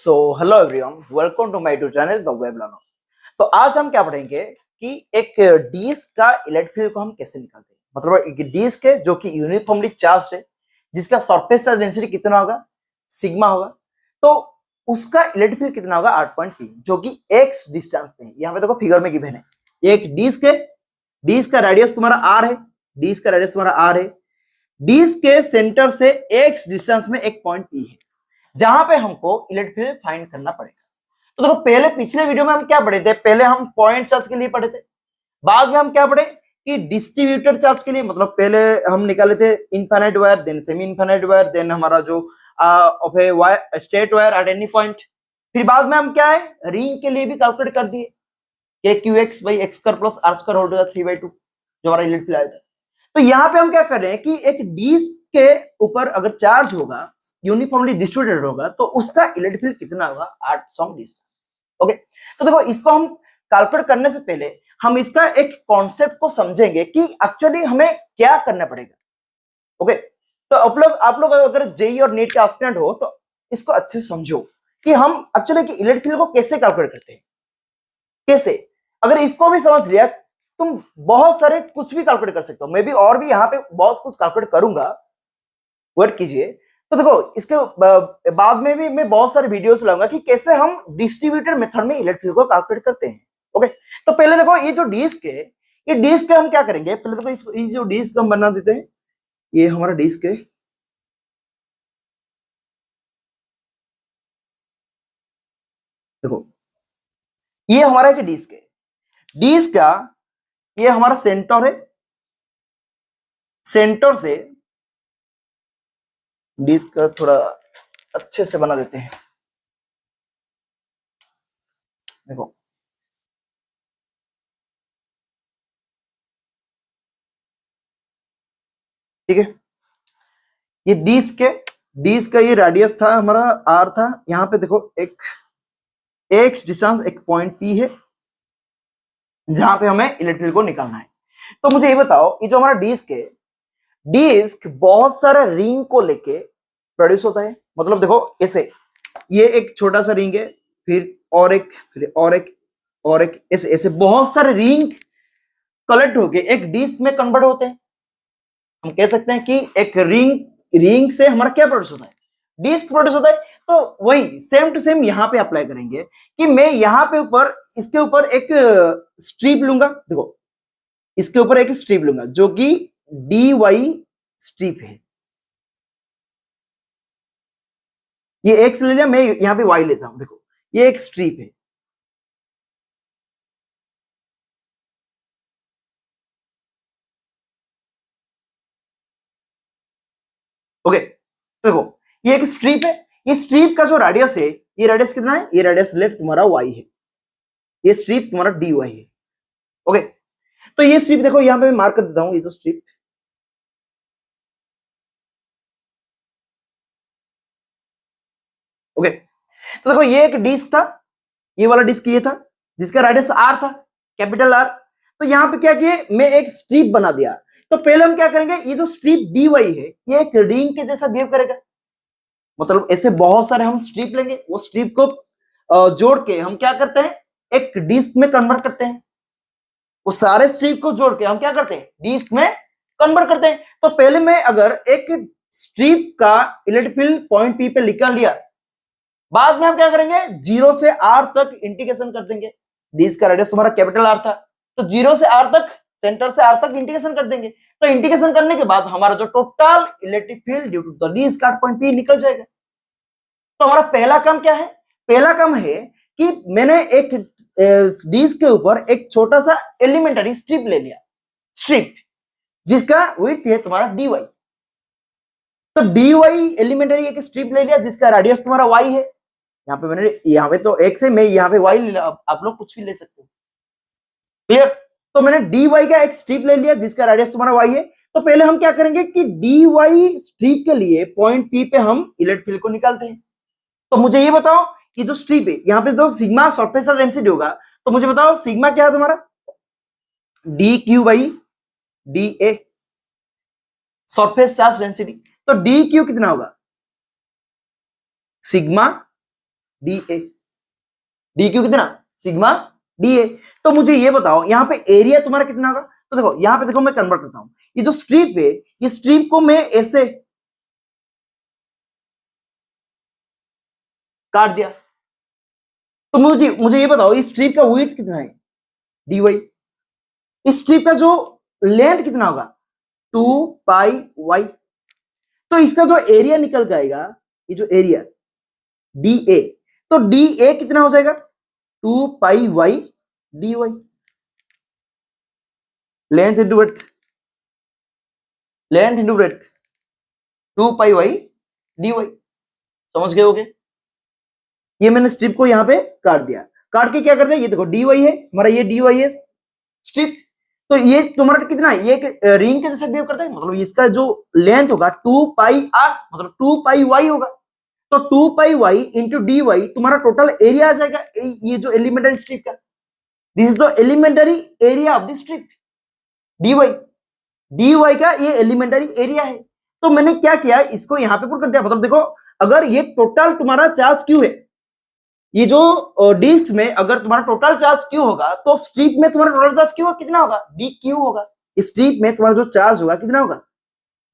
So hello everyone, welcome to my YouTube channel the web learner. तो आज हम क्या पढ़ेंगे कि एक डिस्क का इलेक्ट्रिक फील्ड को हम कैसे निकालते हैं। मतलब एक डिस्क है जो कि यूनिफॉर्मली चार्ज है, जिसका सरफेस चार्ज डेंसिटी कितना होगा, सिग्मा होगा। तो उसका इलेक्ट्रिक फील्ड कितना होगा, 8.3, जो कि एक्स डिस्टेंस पे है। यहाँ पे देखो फिगर में गिवन है, एक डिस्क है, डिस्क का रेडियस तुम्हारा आर है, डिस्क का रेडियस तुम्हारा आर है, डिस्क के सेंटर से एक्स डिस्टेंस में एक पॉइंट पी है जहां पे हमको इलेक्ट्रिक फील्ड फाइंड करना पड़ेगा। तो देखो पहले पिछले वीडियो में हम क्या पढ़े थे, पहले हम पॉइंट चार्ज के लिए पढ़े थे, बाद में हम क्या पढ़े कि डिस्ट्रीब्यूटेड चार्ज के लिए। मतलब पहले हम निकाले थे infinite wire, then semi infinite wire, then हमारा जो of a wire straight wire at any point. फिर बाद में हम क्या है रिंग के लिए भी कैलकुलेट कर दिए कि q x by x square plus are square whole to the 3/2 जो हमारा इलेक्ट्रिक फील्ड आया था। तो यहाँ पे हम क्या कर रहे हैं कि एक डिस्क के ऊपर अगर चार्ज होगा, यूनिफॉर्मली डिस्ट्रीब्यूटेड होगा, तो उसका इलेक्ट्रिक फील्ड कितना होगा, 8 सम डिस्टेंस। ओके, तो देखो इसको हम कैलकुलेट करने से पहले हम इसका एक कॉन्सेप्ट को समझेंगे कि एक्चुअली हमें क्या करना पड़ेगा। ओके, तो आप लोग अगर जेई और नीट के एस्पिरेंट हो तो इसको अच्छे से समझो कि हम एक्चुअली इलेक्ट्रिक फील्ड को कैसे कैलकुलेट करते हैं। कैसे, अगर इसको भी समझ लिया तुम बहुत सारे कुछ भी कैलकुलेट कर सकते हो। मैं भी और भी यहाँ पे बहुत कुछ कैलकुलेट करूंगा, वेट कीजिए। तो देखो इसके बाद में भी मैं बहुत सारे वीडियोस लाऊंगा कि कैसे हम डिस्ट्रीब्यूटेड मेथड में इलेक्ट्रिक फील्ड को कैलकुलेट करते हैं। ओके, तो पहले देखो ये जो डिस्क है, ये डिस्क हम क्या करेंगे, पहले देखो इसको, ये जो डिस्क हम बना देते हैं, ये हमारा डिस्क है। देखो ये हमारा एक डिस्क है, डिस्क का ये हमारा सेंटर है, सेंटर से डिस्क का थोड़ा अच्छे से बना देते हैं। देखो ठीक है, ये डिस्क है, डिस्क का ये रेडियस था हमारा आर था। यहाँ पे देखो एक एक्स डिस्टेंस एक पॉइंट पी है जहां पे हमें इलेक्ट्रिक फील्ड को निकालना है। तो मुझे ये बताओ, ये जो हमारा डिस्क है, डिस्क बहुत सारा रिंग को लेके प्रोड्यूस होता है। मतलब देखो ऐसे, ये एक छोटा सा रिंग है, फिर और एक, फिर और एक, और एक, ऐसे ऐसे बहुत सारे रिंग कलेक्ट होके एक डिस्क में कन्वर्ट होते हैं। हम कह सकते हैं कि एक रिंग से हमारा क्या प्रोड्यूस होता है, डिस्क प्रोड्यूस होता है। तो वही सेम टू सेम यहाँ पे अप्लाई करेंगे कि मैं यहाँ पे ऊपर, इसके ऊपर एक स्ट्रिप लूंगा। देखो इसके ऊपर एक स्ट्रिप लूंगा जो कि डी वाई स्ट्रिप है। ये एक्स ले लिया, मैं यहाँ पे वाई लेता हूं। देखो ये एक स्ट्रिप है, ओके। तो देखो ये एक स्ट्रिप है, ये स्ट्रिप का जो रेडियस है, ये रेडियस कितना है, ये रेडियस लेट तुम्हारा वाई है, ये स्ट्रिप तुम्हारा डी वाई है। ओके, तो ये स्ट्रिप देखो यहाँ पे मैं मार्क कर देता हूं, ये जो स्ट्रिप, ओके। तो देखो ये एक डिस्क था, ये वाला डिस्क ये था जिसका रेडियस आर था, कैपिटल आर। तो यहाँ पे क्या किए, मैं एक स्ट्रिप बना दिया। तो पहले हम क्या करेंगे, ये जो स्ट्रिप डी वाई है, ये एक रिंग के जैसा बिहेव करेगा। मतलब ऐसे बहुत सारे हम स्ट्रिप लेंगे, वो स्ट्रिप को जोड़ के हम क्या करते हैं, एक डिस्क में कन्वर्ट करते हैं। वो सारे स्ट्रिप को जोड़ के हम क्या करते हैं, डिस्क में कन्वर्ट करते हैं। तो पहले मैं अगर एक स्ट्रिप का इलेक्ट्रिक फील्ड पॉइंट पी पे निकाल लिया, बाद में हम क्या करेंगे, जीरो से आर तक इंटीग्रेशन कर देंगे। डिस्क का रेडियस तुम्हारा कैपिटल आर था, तो जीरो से आर तक, सेंटर से आर तक इंटीग्रेशन कर देंगे। तो इंटीग्रेशन करने के बाद हमारा जो total electric field due to the disc का पॉइंट पी निकल जाएगा। तो हमारा पहला काम क्या है, पहला काम है कि मैंने एक डिस्क के ऊपर एक छोटा सा एलिमेंटरी स्ट्रिप ले लिया, स्ट्रिप जिसका विड्थ है तुम्हारा डी वाई। तो डी वाई एलिमेंटरी एक स्ट्रिप ले लिया जिसका रेडियस तुम्हारा वाई है। यहाँ पे मैंने, यहाँ पे तो एक्स है, मैं यहाँ पे वाई ले लिया, आप लोग कुछ भी ले सकते हो, क्लियर। तो मैंने डी वाई का एक स्ट्रिप ले लिया जिसका रेडियस तुम्हारा वाई है। तो पहले हम क्या करेंगे कि डी वाई स्ट्रिप के लिए पॉइंट पी पे हम इलेक्ट्रिक फील्ड को निकालते हैं। तो मुझे ये बताओ कि जो स्ट्रिप है, यहाँ पे जो सिग्मा सरफेस डेंसिटी होगा, तो मुझे बताओ सिग्मा क्या है तुम्हारा, D Q by D A, surface charge density. तो डी क्यू कितना होगा, sigma D A, D q कितना, सिग्मा डी ए। तो मुझे ये बताओ यहाँ पे एरिया तुम्हारा कितना होगा। तो देखो यहाँ पे देखो मैं कन्वर्ट करता हूं, ये जो स्ट्रिप है, ये स्ट्रिप को मैं ऐसे काट दिया, तो मुझे ये बताओ इस स्ट्रिप का विड्थ कितना है, डी वाई। इस स्ट्रिप का जो लेंथ कितना होगा, 2πy। तो इसका जो एरिया निकल के आएगा, ये जो एरिया डी ए, तो डी ए कितना हो जाएगा, 2πy dy, length into breadth, length into breadth, 2πy dy। समझ गए होगे। ये मैंने स्ट्रिप को यहां पे काट दिया, काट के क्या करते हैं, ये देखो dy है हमारा, ये dy है स्ट्रिप। तो ये तुम्हारा कितना है, ये रिंग के जैसा बिहेव करता है, मतलब इसका जो लेंथ होगा 2πr, मतलब 2πy होगा। तो 2πy इंटू dy तुम्हारा टोटल एरिया आ जाएगा, ये जो एलिमेंटरी स्ट्रिप का, this is the elementary area of the strip, dy का ये एलिमेंटरी एरिया है। तो मैंने क्या किया, इसको यहां पे पुट कर दिया। मतलब देखो अगर ये टोटल तुम्हारा चार्ज क्यू है, ये जो डिस्क में अगर तुम्हारा टोटल चार्ज क्यू होगा, तो स्ट्रिप में तुम्हारा टोटल चार्ज क्यू कितना होगा, डी क्यू होगा। स्ट्रिप में तुम्हारा जो चार्ज होगा कितना होगा,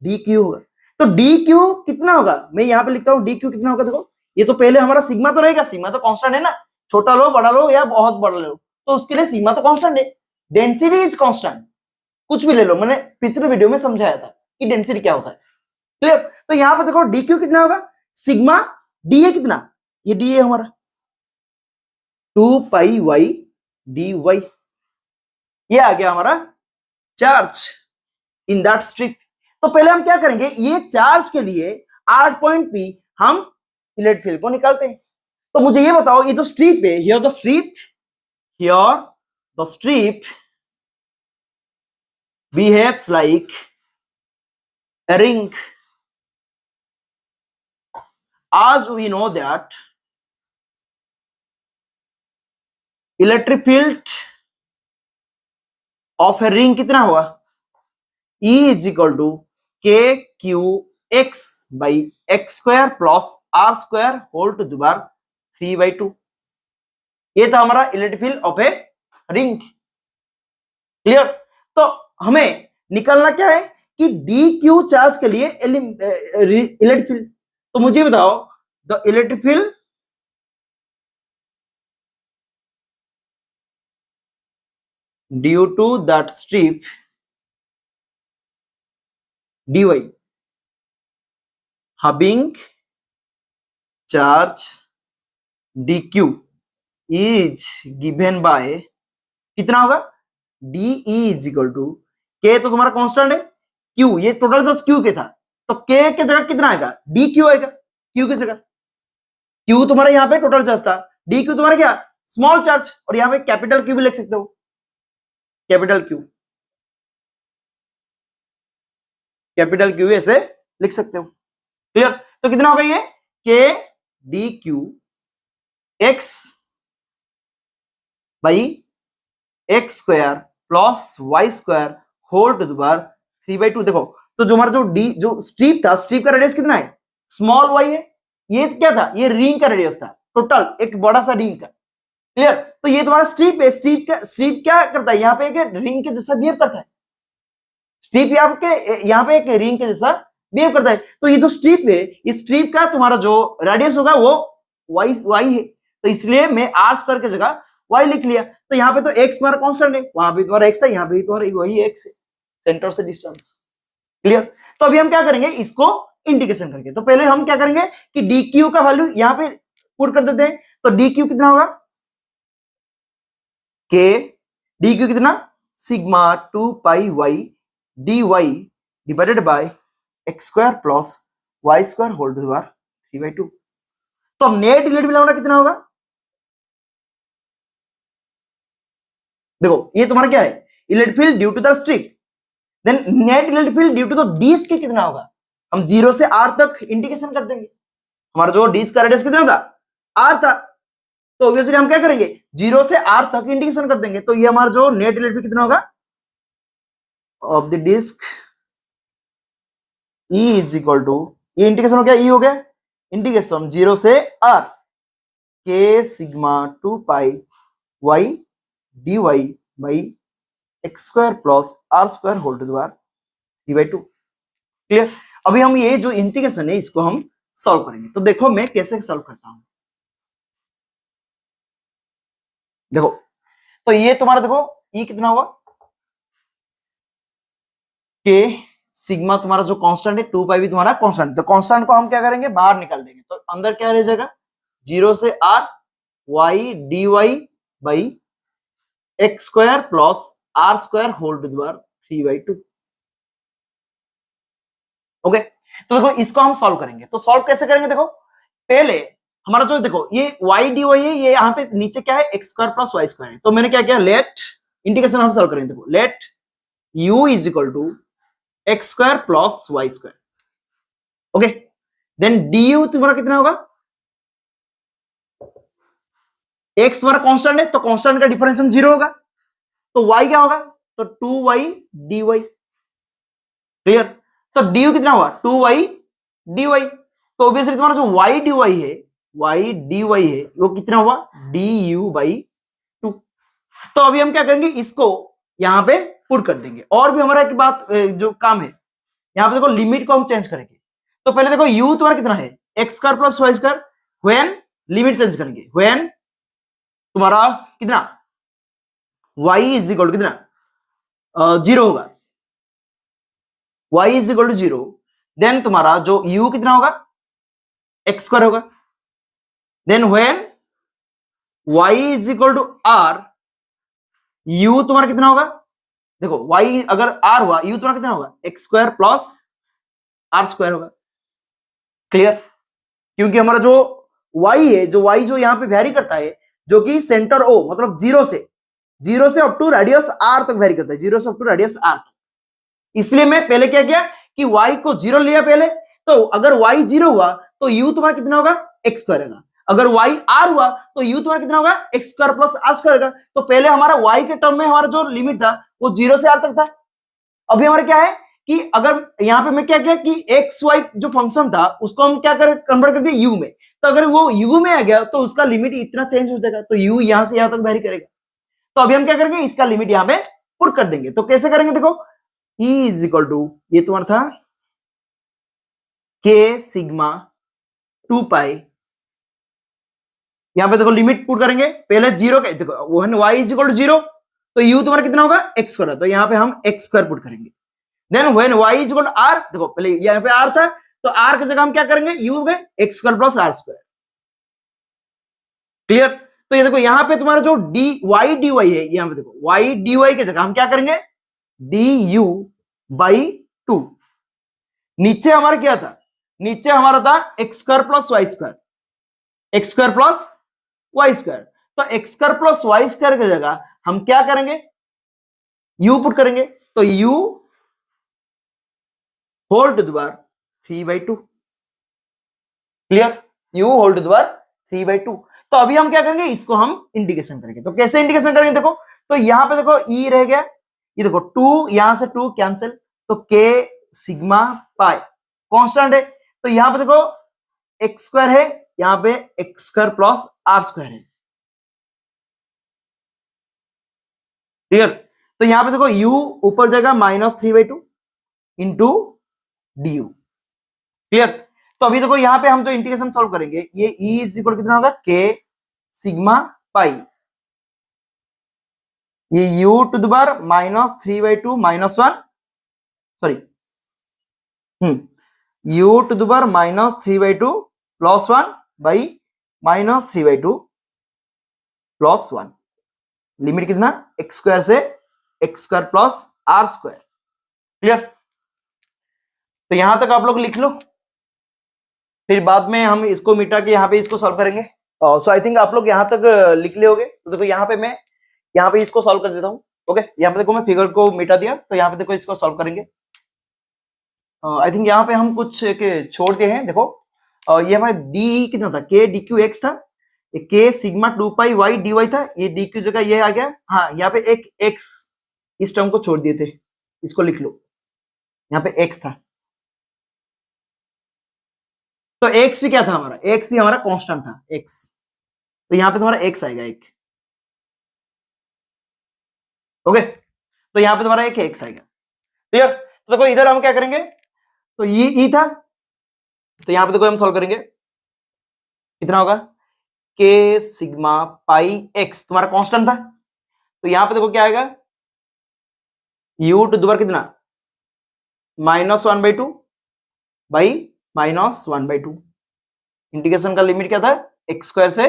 डी क्यू होगा। तो डी क्यू कितना होगा, मैं यहाँ पे लिखता हूँ डी क्यू कितना होगा। देखो ये तो पहले हमारा सिग्मा तो रहेगा, सिग्मा तो कांस्टेंट है ना, छोटा लो बड़ा लो या बहुत बड़ा लो, तो उसके लिए सिग्मा तो कांस्टेंट है, डेंसिटी इज कांस्टेंट, कुछ भी ले लो, मैंने पिछले वीडियो में समझाया था कि डेंसिटी क्या होता है, क्लियर। तो यहाँ पे देखो डी क्यू कितना होगा, सिग्मा डी ए कितना, ये डी ए हमारा 2πy dy, ये आ गया हमारा चार्ज इन दैट स्ट्रिप। तो पहले हम क्या करेंगे, ये चार्ज के लिए आर पॉइंट पी हम इलेक्ट्रिक फील्ड को निकालते हैं। तो मुझे ये बताओ, ये जो स्ट्रिप है, here the strip behaves like a ring, as we know that electric field of a ring कितना होगा, E is equal to KQX by x square plus r square whole to the power 3/2। ये था हमारा electric field of a ring, clear. तो हमें निकलना क्या है कि डी क्यू चार्ज के लिए इलेक्ट्रिक फील्ड। तो मुझे बताओ the electric field due to that strip dy having charge dq is given by कितना होगा, डी इज इक्वल टू के, तो तुम्हारा कांस्टेंट है, क्यू ये टोटल चार्ज क्यू के था, तो के के जगह कितना आएगा, डी क्यू आएगा, क्यू की जगह। क्यू तुम्हारा यहाँ पे टोटल चार्ज था, डी क्यू तुम्हारा क्या, स्मॉल चार्ज, और यहाँ पे कैपिटल क्यू भी लिख सकते हो, कैपिटल क्यू ऐसे लिख सकते हो, क्लियर। तो कितना होगा ये, k d q x by x square plus Y square whole to the power 3/2। देखो तो जो हमारा जो स्ट्रिप था, स्ट्रिप का रेडियस कितना है, स्मॉल वाई है, ये क्या था, ये रिंग का रेडियस था, टोटल एक बड़ा सा रिंग का, क्लियर। तो ये तुम्हारा स्ट्रिप है, स्ट्रिप क्या करता है, यहाँ पे एक रिंग के जैसा बिहेव करता है, स्ट्रिप यहाँ पे एक रिंग के जैसा बिहेव करता है। तो ये जो स्ट्रिप है, इस स्ट्रिप का तुम्हारा जो रेडियस होगा वो वाई है, तो इसलिए मैं आर स्क्वायर की जगह वाई लिख लिया। तो यहाँ पे तो एक्स तुम्हारा कांस्टेंट है, वहां पे तुम्हारा एक्स था, यहाँ पे तुम्हारा वही एक्स है, सेंटर से डिस्टेंस, क्लियर। तो अभी हम क्या करेंगे, इसको इंटीग्रेशन करके। तो पहले हम क्या करेंगे कि डी क्यू का वैल्यू यहाँ पे पुट कर देते हैं। तो डी क्यू कितना होगा, के डी क्यू कितना, sigma 2πy dy divided by x square plus Y square whole to the power 3/2। तो नेट इलेक्ट्रिक फील्ड हमारा कितना होगा, देखो ये तुम्हारा क्या है, electric field due to the strip, then net electric field due to the disc के कितना होगा, हम 0 से r तक इंटीग्रेशन कर देंगे। हमारा जो डिस्क का रेडियस कितना था, r था, तो ऑब्वियसली हम क्या करेंगे, 0 से r तक इंटीग्रेशन कर देंगे। तो ये हमारा जो नेट इलेक्ट्रिक फील्ड कितना होगा of the disc, E is equal to, ये इंटीग्रेशन हो गया, E हो गया इंटीग्रेशन 0 से r, k sigma 2 pi y d y by x square plus are square whole to the power 3/2। Clear. अभी हम ये जो इंटीग्रेशन है इसको हम सॉल्व करेंगे। तो देखो मैं कैसे सॉल्व करता हूं। देखो तो ये तुम्हारा देखो ई कितना हुआ, के सिग्मा तुम्हारा जो कांस्टेंट है 2 पाई भी तुम्हारा कांस्टेंट, तो कांस्टेंट को हम क्या करेंगे बाहर निकाल देंगे। तो अंदर क्या रह जाएगा 0 से r y d y by x square plus are square whole to the power 3/2। Okay. तो देखो इसको हम सॉल्व करेंगे। तो सॉल्व कैसे करेंगे, देखो पहले हमारा जो देखो ये वाई डी वाई है, ये यहाँ पे नीचे क्या है x square plus Y square है। तो मैंने क्या किया, लेट इंटीग्रेशन हम सॉल्व करेंगे। देखो let u is equal to x square plus Y square. Okay. Then du तुम्हारा कितना होगा, x तुम्हारा कांस्टेंट है तो कांस्टेंट का डिफरेंशिएशन 0 होगा, तो y क्या होगा, तो 2y dy। क्लियर। तो du कितना हुआ 2y dy। तो ऑब्वियसली तुम्हारा जो y dy है, y dy है वो कितना हुआ du/2। तो अभी हम क्या करेंगे, इसको यहां पे पुट कर देंगे। और भी हमारा एक बात जो काम है, यहां पे देखो लिमिट को हम चेंज करेंगे। तो पहले देखो u तुम्हारा कितना है x square plus Y square, when limit change करेंगे, व्हेन तुम्हारा कितना y इज इक्वल टू कितना 0 होगा, y is equal to 0। Then तुम्हारा जो u कितना होगा एक्स स्क्वायर होगा। Then when y is equal to r, u तुम्हारा कितना होगा, देखो y अगर r हुआ u तुम्हारा कितना होगा x square plus are square होगा। क्लियर। क्योंकि हमारा जो y है, जो y जो यहाँ पे वेरी करता है, जो कि सेंटर o मतलब जीरो से अप टू रेडियस r तक वेरी करता है, 0 से अप टू रेडियस r तक। इसलिए मैं पहले क्या किया कि y को 0 लिया पहले। तो अगर y 0 हुआ तो u तुम्हारा कितना होगा एक्स स्क्वायर होगा। अगर y r हुआ तो u तुम्हारा कितना होगा x square plus are square होगा। तो पहले हमारा y के टर्म में हमारा जो लिमिट था वो 0 से r तक था। अभी हमारा क्या है कि अगर यहाँ पे मैं क्या किया कि एक्स वाई जो फंक्शन था उसको हम क्या कर कन्वर्ट कर दिए u में। तो अगर वो u में आ गया तो उसका लिमिट इतना चेंज हो जाएगा, तो u यहां से यहां तक वेरी करेगा। तो अभी हम क्या करेंगे, इसका लिमिट यहां पे पुट कर देंगे। तो कैसे करेंगे, देखो e इज इक्वल टू ये तुम्हारा था के सिग्मा 2 पाई, यहां पे देखो लिमिट पुट करेंगे पहले 0 के, देखो when y is equal to 0, तो u तुम्हारा कितना होगा एक्स स्क्वायर, तो यहां पे हम एक्स स्क्वायर पुट करेंगे। Then when y is equal to r, देखो पहले यहां पे r था तो r की जगह हम क्या करेंगे u में x square plus are square. Clear. तो ये देखो यहां पे तुम्हारा जो dy dy है, यहां पे देखो y dy की जगह हम क्या करेंगे du/2। नीचे हमारा क्या था, नीचे हमारा था x square plus Y square, X square plus Y square. तो X square plus Y square की जगह हम क्या करेंगे u पुट करेंगे, तो u whole to the power 3/2। Clear. u whole to the power 3/2। तो अभी हम क्या करेंगे, इसको हम इंटीग्रेशन करेंगे। तो कैसे इंटीग्रेशन करेंगे, देखो तो यहां पे देखो e रह गया, ये देखो 2 यहां से 2 कैंसिल, तो k सिग्मा पाई कांस्टेंट है। तो यहां पे देखो एक्स स्क्वायर है, यहां पे x square plus are square है। क्लियर। तो यहां पे देखो u ऊपर जाएगा -3/2 इंटू डी। क्लियर। तो अभी देखो यहां पे हम जो इंटीग्रेशन सॉल्व करेंगे, ये e इज इक्वल कितना होगा k सिग्मा पाई, ये u to the power -3/2 -1, sorry u to the power -3/2 +1 by -3/2 +1। Limit कितना एक्स स्क्वायर से x square plus are square. Clear. तो यहां तक आप लोग लिख लो, फिर बाद में हम इसको मिटा के यहाँ पे इसको सॉल्व करेंगे। सो आई थिंक आप लोग यहाँ तक लिख ले होगे। तो देखो यहाँ पे मैं यहाँ पे इसको सॉल्व कर देता हूँ। ओके। यहाँ पे देखो मैं फिगर को मिटा दिया, तो यहाँ पे देखो इसको सॉल्व करेंगे। आई थिंक यहाँ पे हम कुछ छोड़ दिए हैं। देखो ये हमारे डी कितना था, के डी क्यू एक्स था, ये के sigma 2 pi y d Y था, ये डी क्यू जगह ये आ गया। हाँ यहाँ पे एक एक्स इस टर्म को छोड़ दिए थे, इसको लिख लो, यहाँ पे एक्स था। तो एक्स भी क्या था हमारा, एक्स भी हमारा कांस्टेंट था एक्स। तो यहाँ पे तुम्हारा x आएगा एक, ओके, तो यहाँ पे तुम्हारा एक x आएगा, क्लियर। तो देखो इधर हम क्या करेंगे, तो ये e था, तो यहाँ पे देखो हम सॉल्व करेंगे, कितना होगा k सिग्मा पाई x, तुम्हारा कांस्टेंट था, तो यहाँ पे देखो क्या आएगा, u टू द कितना -1/2 बाई -1/2, इंटीग्रेशन का लिमिट क्या था एक्स स्क्वायर से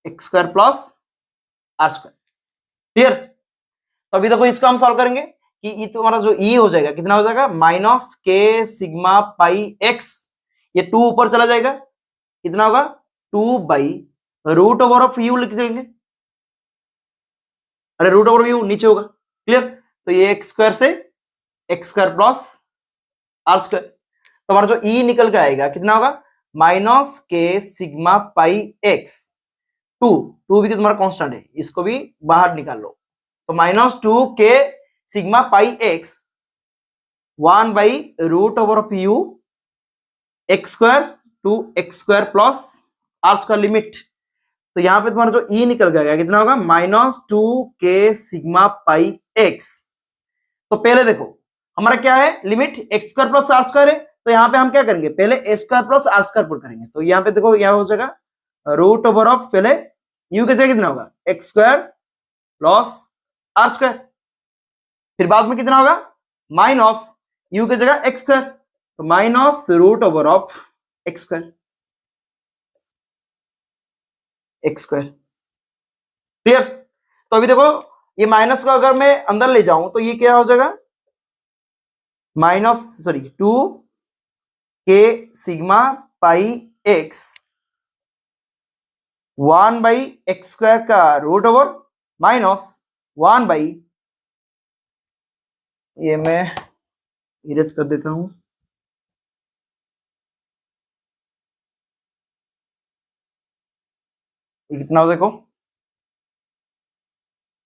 x square plus are square, clear. तो अभी देखो इसको हम सॉल्व करेंगे कि ये तुम्हारा जो ई हो जाएगा कितना हो जाएगा -k सिग्मा पाई x, ये 2 ऊपर चला जाएगा, कितना होगा 2/√u लिख देंगे, अरे √u नीचे होगा, क्लियर। तो ये एक्स स्क्वायर से x square plus are square, तो हमारा जो ई निकल के आएगा कितना होगा -k सिग्मा पाई x, 2 भी तुम्हारा कांस्टेंट है, इसको भी बाहर निकाल लो, तो -2k sigma pi x 1/√u x square to x square plus are square limit, तो यहां पे तुम्हारा जो ई निकल गया कितना होगा -2k सिग्मा पाई x। तो पहले देखो हमारा क्या है limit X square plus are square है, तो यहाँ पे हम क्या करेंगे पहले A square plus are square put करेंगे, तो यहाँ पे देखो यहाँ हो जाएगा √ पहले u के जगह कितना होगा x square plus are square, फिर बाद में कितना होगा माइनस u के जगह एक्स स्क्वायर, तो -√ x square, X square, clear. तो अभी देखो ये माइनस को अगर मैं अंदर ले जाऊं तो ये क्या हो जाएगा 2k sigma pi x 1/x² का √ माइनस 1/ ये मैं इरेज कर देता हूं, ये कितना हो देखो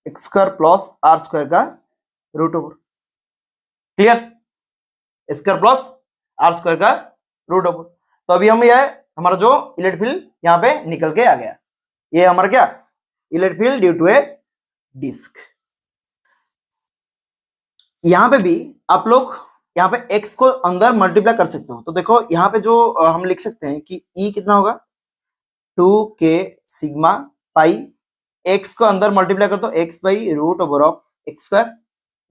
x² प्लस r² का √ क्लियर, स्क्वायर प्लस r² का √ तो अभी हम यह हमारा जो इलेक्ट्रिक फील्ड यहाँ पे निकल के आ गया, ये हमारा क्या electric field due to a disc. यहाँ पे भी आप लोग यहाँ पे x को अंदर मल्टीप्लाई कर सकते हो, तो देखो यहाँ पे जो हम लिख सकते हैं कि E कितना होगा 2k सिग्मा पाई x को अंदर मल्टीप्लाई कर दो x/√x²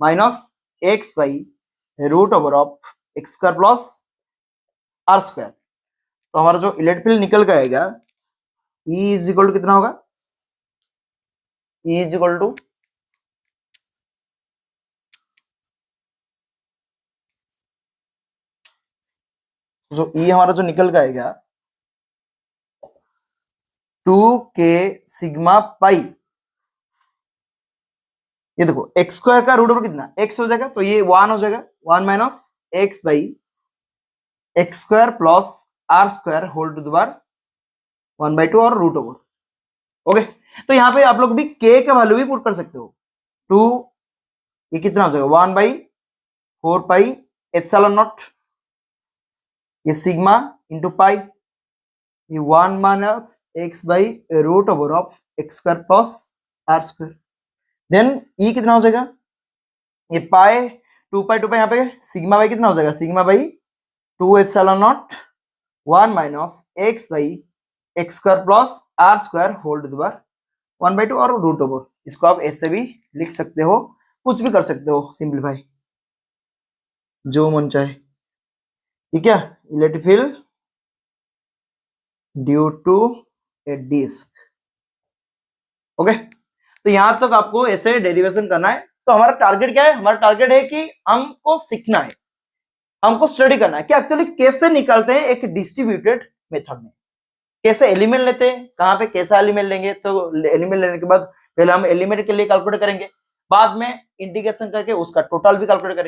minus x/√x² plus r², तो हमारा जो इलेक्ट्रिक फील्ड निकल के आएगा E इज इक्वल टू कितना होगा E इज इक्वल टू जो E हमारा जो निकल के आएगा 2k सिग्मा पाई, ये देखो एक्स स्क्वायर का √ कितना x हो जाएगा, तो ये 1 हो जाएगा 1 minus x/x² plus r² whole to the power 1/2 और √ ओके। तो यहाँ पे आप लोग भी k का वैल्यू भी पुट कर सकते हो, 2 ये कितना हो जाएगा 1/4 पाई एप्सिलॉन नॉट, ये सिग्मा इंटू पाई, ये 1 minus x/√x² plus r², then ई कितना हो जाएगा ये पाई 2 पाई यहाँ पे सिग्मा बाई कितना हो जाएगा sigma by 2 epsilon naught 1 minus x/x² plus r² whole to the power 1/2 और √ इसको आप ऐसे भी लिख सकते हो, कुछ भी कर सकते हो सिंपलीफाई जो मन चाहे, ठीक है। Electric field due to a disc, okay. तो यहां तक आपको ऐसे डेरिवेशन करना है, तो हमारा टारगेट क्या है, हमारा टारगेट है कि हमको सीखना है, हमको स्टडी करना है कि एक्चुअली कैसे निकलते हैं एक डिस्ट्रीब्यूटेड मेथड में, कैसे एलिमेंट लेते हैं, कहां पे कैसा एलिमेंट लेंगे, तो एलिमेंट लेने के बाद पहले हम एलिमेंट के लिए कैलकुलेट करेंगे, बाद में इंटीग्रेशन करके उसका टोटल भी कैलकुलेट करेंगे।